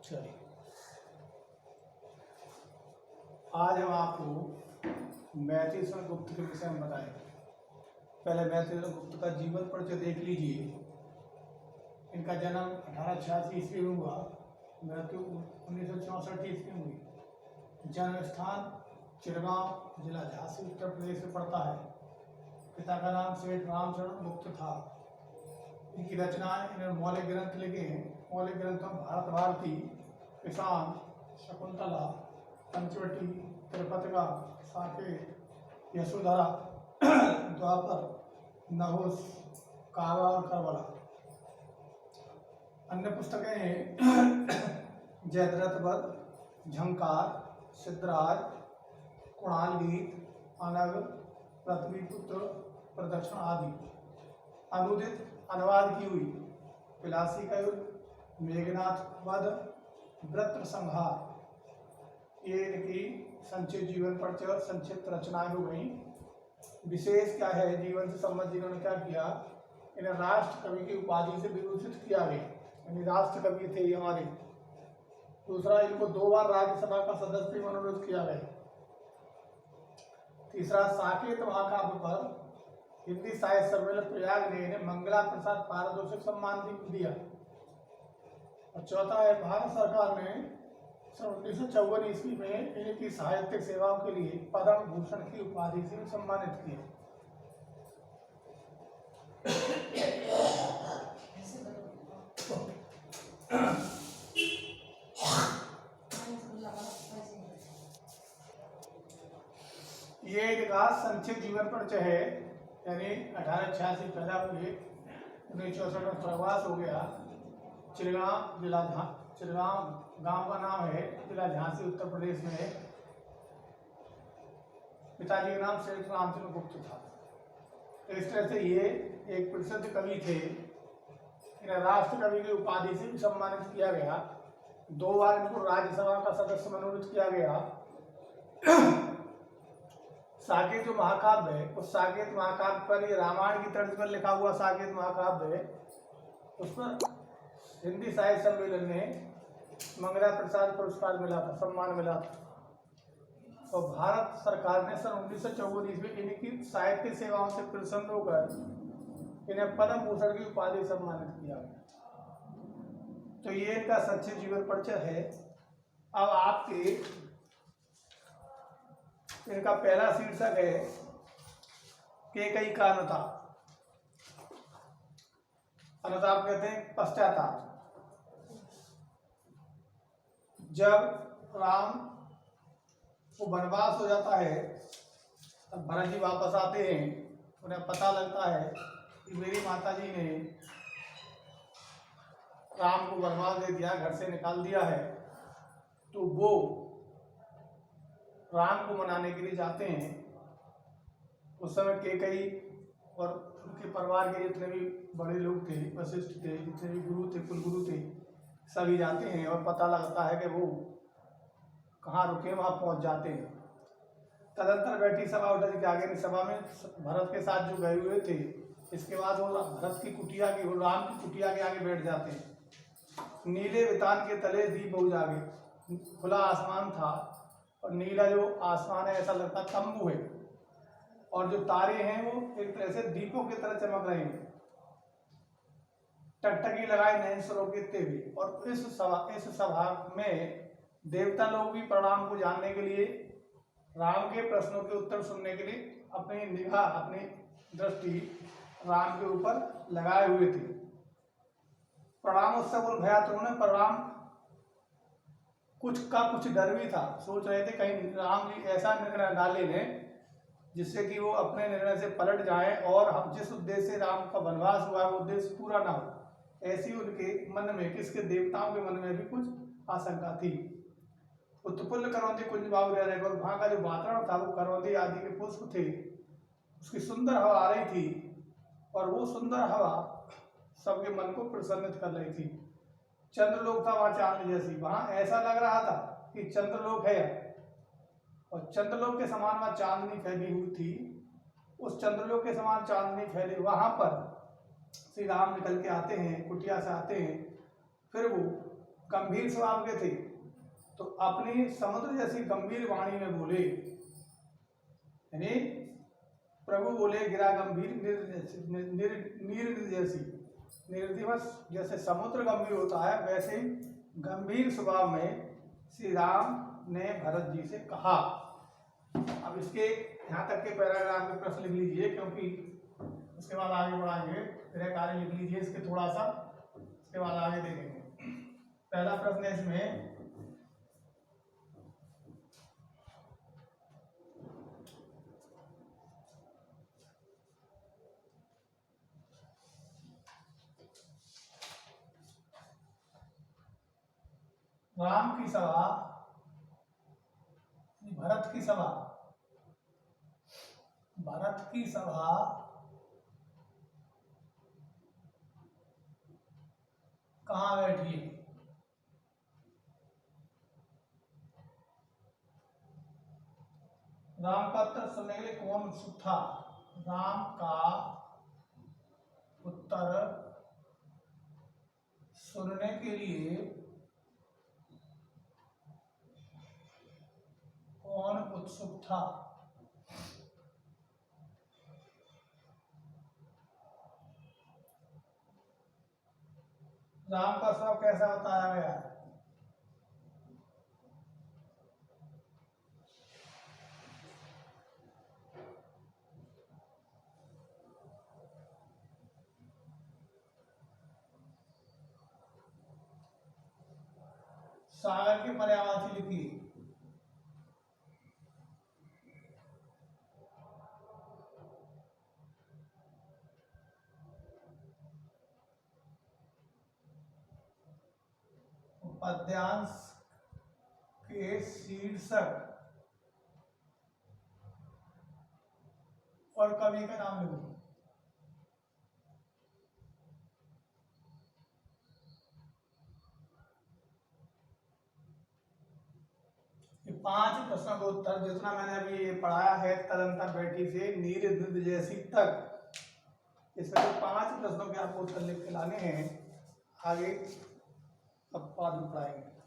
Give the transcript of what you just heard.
चलिए, आज हम आपको मैथिलीशरण गुप्त के विषय में बताएंगे। पहले मैथिलीशरण गुप्त का जीवन परिचय देख लीजिए। इनका जन्म 1886 ईस्वी में हुआ, मृत्यु 1964 ईस्वी में हुई। जन्म स्थान चिरगांव, जिला झांसी, उत्तर प्रदेश में पड़ता है। पिता का नाम सेठ रामचरण गुप्त था। इनकी रचनाएं, इन्होंने मौलिक ग्रंथ लिखे हैं। मौलिक ग्रंथों में भारत भारती, किसान, शकुंतला, पंचवटी, त्रिपतिका, साकेत, यशोधरा, द्वापर, नहुस, कावा और करबला। अन्य पुस्तकें हैं जयद्रथ वध, झंकार, सिद्धराज, कुणाल गीत, अनग, पृथ्वीपुत्र, प्रदक्षिण आदि। अनुदित अनुवाद की हुई पिलासी का युद्ध, मेघनाथ वध, वृत्र संहार, ये इनकी संक्षिप्त जीवन परिचय और संक्षिप्त रचनाएं हो गई। विशेष क्या है, जीवन से संबंधित इन्होंने क्या किया, इन्हें राष्ट्र कवि की उपाधि से विभूषित किया गया, यानी राष्ट्र कवि थे ये हमारे। दूसरा, इनको 2 बार राज्यसभा का सदस्य मनोनीत किया गया। तीसरा, साकेत महाकाव्य पर हिंदी साहित्य सम्मेलन प्रयाग ने इन्हें मंगला प्रसाद पारितोषिक सम्मान दिया। और चौथा है, भारत सरकार ने 1954 ईस्वी में इनकी साहित्यिक सेवाओं के लिए पद्म भूषण की उपाधि से सम्मानित किया। ये इनका संक्षिप्त जीवन परिचय है, यानी 1886 पैदा हुए, 1964 में प्रवास हो गया। चिरगांव जिला, चिरगांव गांव का नाम है, जिला झांसी, उत्तर प्रदेश में है। पिताजी का नाम सेठ रामचंद्र गुप्त था। तो इस तरह से ये एक प्रसिद्ध कवि थे। इन्हें राष्ट्र कवि की उपाधि से भी सम्मानित किया गया। 2 बार इनको राज्यसभा का सदस्य मनोनीत किया गया। साकेत जो महाकाव्य है, उस साकेत महाकाव्य पर, ये रामायण की तर्ज पर लिखा हुआ साकेत महाकाव्य है, उस पर हिंदी साहित्य सम्मेलन में मंगला प्रसाद पुरस्कार मिला था, सम्मान मिला था। और भारत सरकार ने सन 1954 ईस्वी में इनकी साहित्यिक सेवाओं से प्रसन्न होकर इन्हें पद्म भूषण की उपाधि से सम्मानित किया गया। तो ये इनका संक्षिप्त जीवन परिचय है। अब आपके इनका पहला शीर्षक है केकई का अनुताप। अनुताप कहते हैं पश्चाताप। जब राम को वनवास हो जाता है, तब भरत जी वापस आते हैं। उन्हें पता लगता है कि मेरी माता जी ने राम को वनवास दे दिया, घर से निकाल दिया है। तो वो राम को मनाने के लिए जाते हैं। उस समय केकई और उनके परिवार के जितने भी बड़े लोग थे, वशिष्ठ थे, जितने भी गुरु थे, कुलगुरु थे, सभी जाते हैं। और पता लगता है कि वो कहाँ रुके, वहाँ पहुँच जाते हैं। तदंतर बैठी सभा उठा के आगे सभा में भरत के साथ जो गए हुए थे, इसके बाद वो भरत की कुटिया की, वो राम की कुटिया के आगे बैठ जाते हैं। नीले वितान के तले दीप बुझागे, खुला आसमान था और नीला जो आसमान है ऐसा लगता तंबू है, और जो तारे हैं वो एक तरह से दीपों की तरह चमक रहे हैं, टकटकी लगाए नयन सरोकेते हुए। और इस सभा में देवता लोग भी प्रणाम को जानने के लिए, राम के प्रश्नों के उत्तर सुनने के लिए अपनी निगाह, अपनी दृष्टि राम के ऊपर लगाए हुए थे। प्रणाम उत्सव भया तो उन्हें, पर राम कुछ डर भी था। सोच रहे थे कहीं राम जी ऐसा निर्णय ना ले लें जिससे कि वो अपने निर्णय से पलट जाएं और हम जिस उद्देश्य से राम का वनवास हुआ है वो उद्देश्य पूरा ना हो। ऐसी उनके मन में, किसके, देवताओं के मन में भी कुछ आशंका थी। उत्पुल्ल करौंदी कुंज बाबू रह रहे, वहां का जो वातावरण था वो करौंदी आदि के पुष्प थे, उसकी सुंदर हवा आ रही थी, और वो सुंदर हवा सबके मन को प्रसन्नित कर रही थी। चंद्रलोक था वहां, चांद जैसी, वहां ऐसा लग रहा था कि चंद्रलोक है, और चंद्रलोक के समान वहां चांदनी फैली हुई थी। उस चंद्रलोक के समान चांदनी फैले वहां पर श्री राम निकल के आते हैं, कुटिया से आते हैं। फिर वो गंभीर स्वभाव के थे, तो अपनी समुद्र जैसी गंभीर वाणी में बोले, यानी प्रभु बोले गिरा गंभीर निर्दिवसी, निर्दिवस जैसे समुद्र गंभीर होता है वैसे गंभीर स्वभाव में श्री राम ने भरत जी से कहा। अब इसके यहाँ तक के पैराग्राफ में प्रश्न लिख लीजिए, क्योंकि उसके बाद आगे बढ़ाएंगे। फिर कार्य लिख लीजिए इसके थोड़ा सा, उसके बाद आगे देखेंगे। पहला प्रश्न है इसमें, राम की सभा, भरत की सभा, भरत की सभा कहाँ बैठी है? राम का उत्तर सुनने के लिए कौन उत्सुक था? राम का उत्तर सुनने के लिए कौन उत्सुक था? राम का स्वभाव कैसा बताया गया है? सागर की पर्यायवाची लिखी। पद्यांश के शीर्षक और कवि का नाम लिखो। ये 5 प्रश्नों का उत्तर जितना मैंने अभी पढ़ाया है, तदंतर बैठी से नीर निध जैसी तक, इसमें जो 5 प्रश्नों के आपको उत्तर लिख के लाने हैं, आगे अब बाद में पढ़ाएंगे।